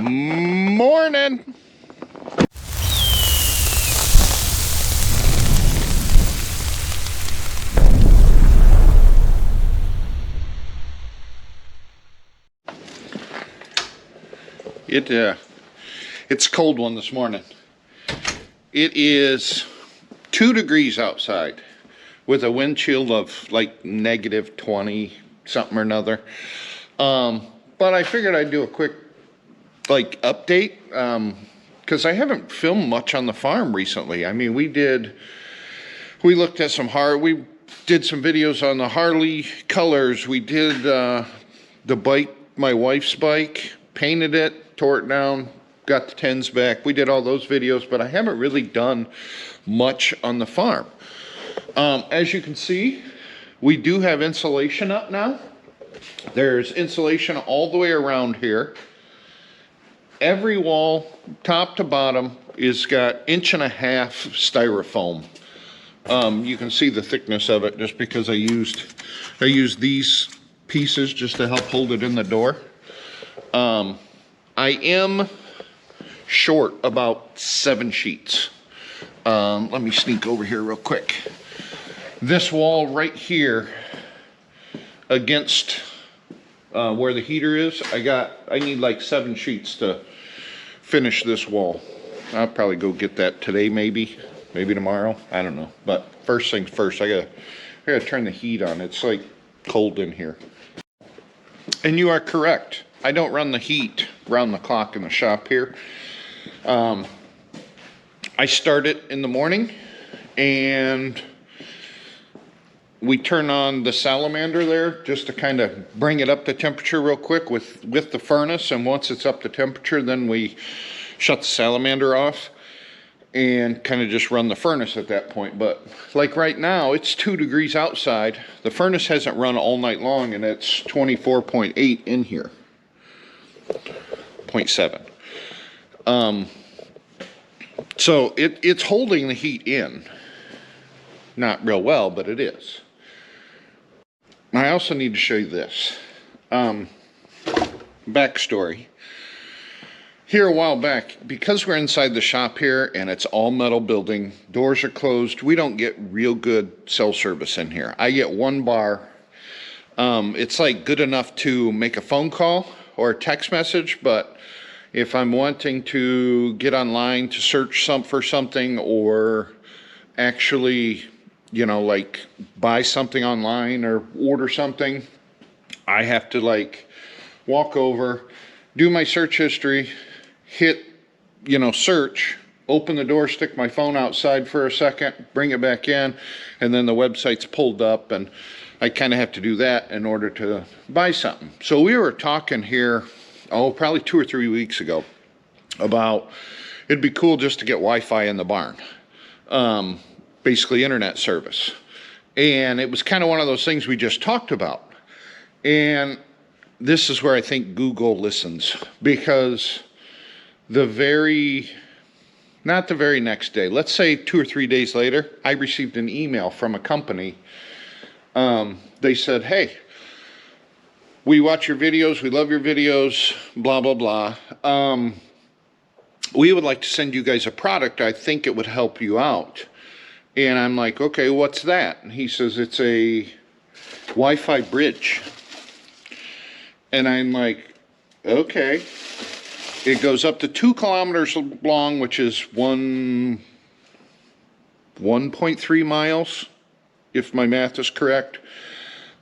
Morning. It's a cold one this morning. It is 2 degrees outside with a wind chill of like negative 20 something or another. But I figured I'd do a quick like update because I haven't filmed much on the farm recently. I mean, we looked at we did some videos on the Harley colors. We did the bike, my wife's bike, painted it, tore it down, got the tens back. We did all those videos, but I haven't really done much on the farm. As you can see, we do have insulation up now. There's insulation all the way around here. Every wall, top to bottom, is got 1.5 inch styrofoam. You can see the thickness of it just because I used these pieces just to help hold it in the door. I am short about 7 sheets. Let me sneak over here real quick. This wall right here against where the heater is, I need like 7 sheets to finish this wall. I'll probably go get that today, maybe tomorrow, I don't know. But first things first, I gotta turn the heat on. It's like cold in here. And you are correct, I don't run the heat round the clock in the shop here. I start it in the morning and we turn on the salamander there just to kind of bring it up to temperature real quick with the furnace, and once it's up to temperature then we shut the salamander off and kind of just run the furnace at that point. But like right now it's 2 degrees outside. The furnace hasn't run all night long and it's 24.8 in here, 0.7. So it's holding the heat in, not real well, but it is. I also need to show you this. Backstory. Here a while back, because we're inside the shop here and it's all metal building, doors are closed, we don't get real good cell service in here. I get 1 bar. It's like good enough to make a phone call or a text message, but if I'm wanting to get online to search for something or actually, you know, like buy something online or order something, I have to like walk over, do my search history, hit, you know, search, open the door, stick my phone outside for a second, bring it back in, and then the website's pulled up, and I kind of have to do that in order to buy something. So we were talking here, probably 2 or 3 weeks ago, about it'd be cool just to get Wi-Fi in the barn. Basically internet service. And it was kind of one of those things we just talked about. And this is where I think Google listens, because not the very next day, let's say 2 or 3 days later, I received an email from a company. They said, hey, we watch your videos, we love your videos, blah, blah, blah. We would like to send you guys a product. I think it would help you out. And I'm like, okay, what's that? And he says, it's a Wi-Fi bridge. And I'm like, okay. It goes up to 2 kilometers long, which is 1.3 miles, if my math is correct.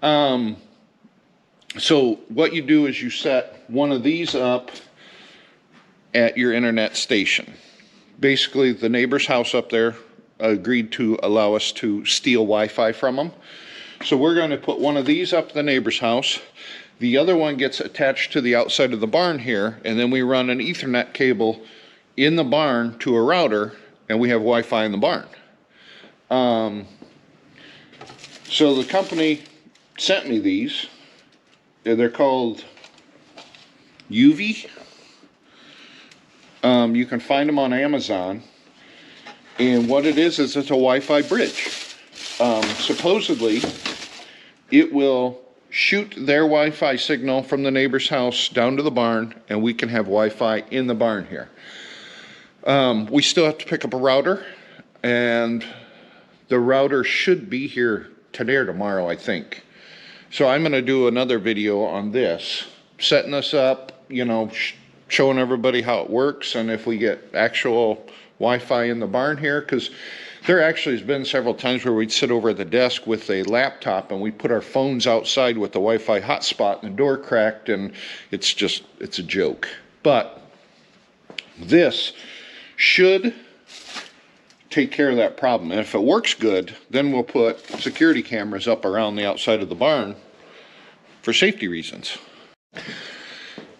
So what you do is you set one of these up at your internet station. Basically, the neighbor's house up there agreed to allow us to steal Wi-Fi from them. So we're going to put one of these up the neighbor's house. The other one gets attached to the outside of the barn here, and then we run an Ethernet cable in the barn to a router, and we have Wi-Fi in the barn. So the company sent me these. They're called UV. You can find them on Amazon. And what it is it's a Wi-Fi bridge. Supposedly, it will shoot their Wi-Fi signal from the neighbor's house down to the barn, and we can have Wi-Fi in the barn here. We still have to pick up a router, and the router should be here today or tomorrow, I think. So I'm going to do another video on this, setting this up, you know, showing everybody how it works, and if we get actual Wi-Fi in the barn here, because there actually has been several times where we'd sit over at the desk with a laptop and we put our phones outside with the Wi-Fi hotspot and the door cracked, and it's a joke. But this should take care of that problem. And if it works good, then we'll put security cameras up around the outside of the barn for safety reasons.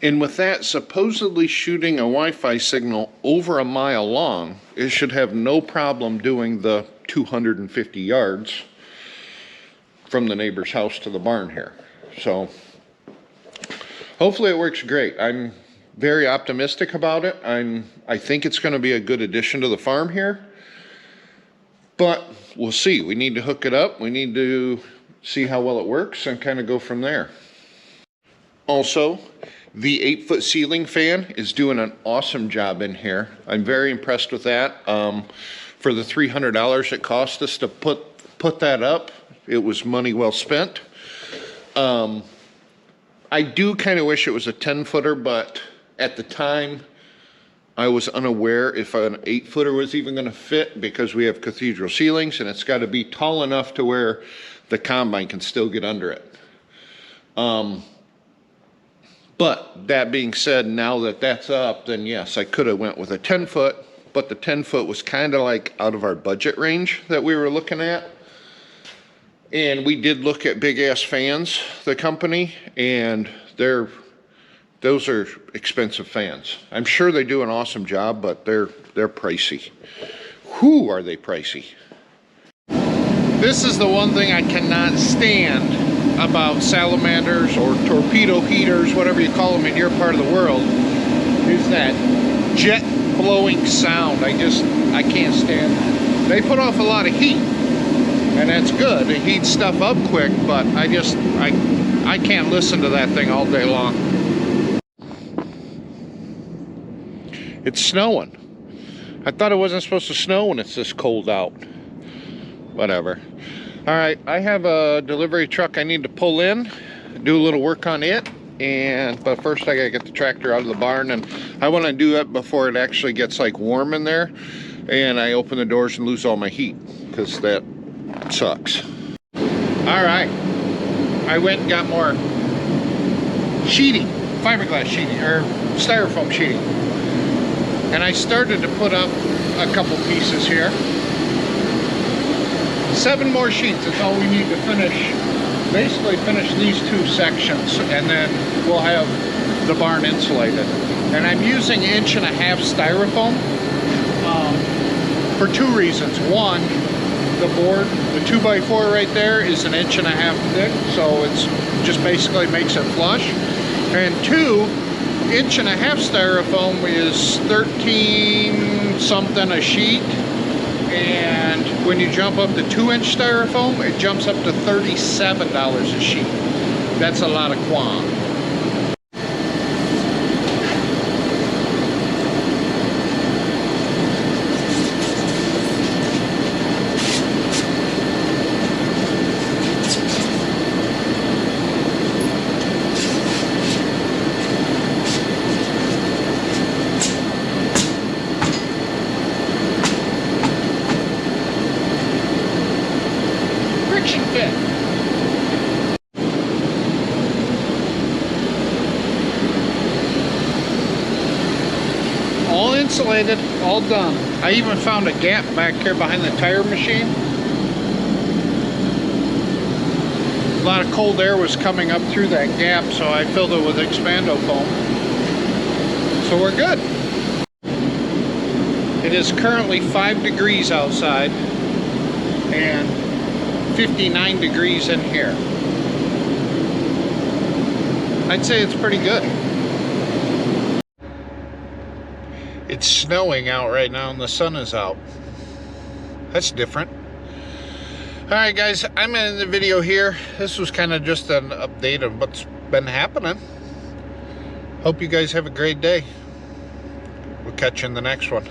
And with that supposedly shooting a Wi-Fi signal over a mile long, it should have no problem doing the 250 yards from the neighbor's house to the barn here. So hopefully it works great. I'm very optimistic about it. I think it's going to be a good addition to the farm here, but we'll see. We need to hook it up. We need to see how well it works and kind of go from there. Also, the 8-foot ceiling fan is doing an awesome job in here. I'm very impressed with that. For the $300 it cost us to put that up, it was money well spent. I do kind of wish it was a 10-footer, but at the time I was unaware if an 8-footer was even going to fit, because we have cathedral ceilings and it's got to be tall enough to where the combine can still get under it. But that being said, now that that's up, then yes, I could have went with a 10-foot, but the 10-foot was kind of like out of our budget range that we were looking at. And we did look at Big Ass Fans, the company, and those are expensive fans. I'm sure they do an awesome job, but they're pricey. Whew, are they pricey. This is the one thing I cannot stand about salamanders or torpedo heaters, whatever you call them in your part of the world, is that jet blowing sound. I can't stand it. They put off a lot of heat, and that's good. It heats stuff up quick, but I can't listen to that thing all day long. It's snowing. I thought it wasn't supposed to snow when it's this cold out. Whatever. All right, I have a delivery truck I need to pull in, do a little work on it, but first I gotta get the tractor out of the barn, and I want to do it before it actually gets like warm in there and I open the doors and lose all my heat, because that sucks. All right, I went and got more sheeting, fiberglass sheeting, or styrofoam sheeting, and I started to put up a couple pieces here. 7 more sheets is all we need to basically finish these 2 sections, and then we'll have the barn insulated. And I'm using 1.5 inch styrofoam for 2 reasons. One, the board, the 2x4 right there is 1.5 inch thick, so it's just basically makes it flush. And 2, 1.5 inch styrofoam is 13 something a sheet. And when you jump up to 2-inch styrofoam, it jumps up to $37 a sheet. That's a lot of quam. All insulated, all done. I even found a gap back here behind the tire machine. A lot of cold air was coming up through that gap, so I filled it with Expando foam. So we're good. It is currently 5 degrees outside and 59 degrees in here. I'd say it's pretty good. It's snowing out right now and the sun is out. That's different. Alright guys, I'm in the video here. This was kind of just an update of what's been happening. Hope you guys have a great day. We'll catch you in the next one.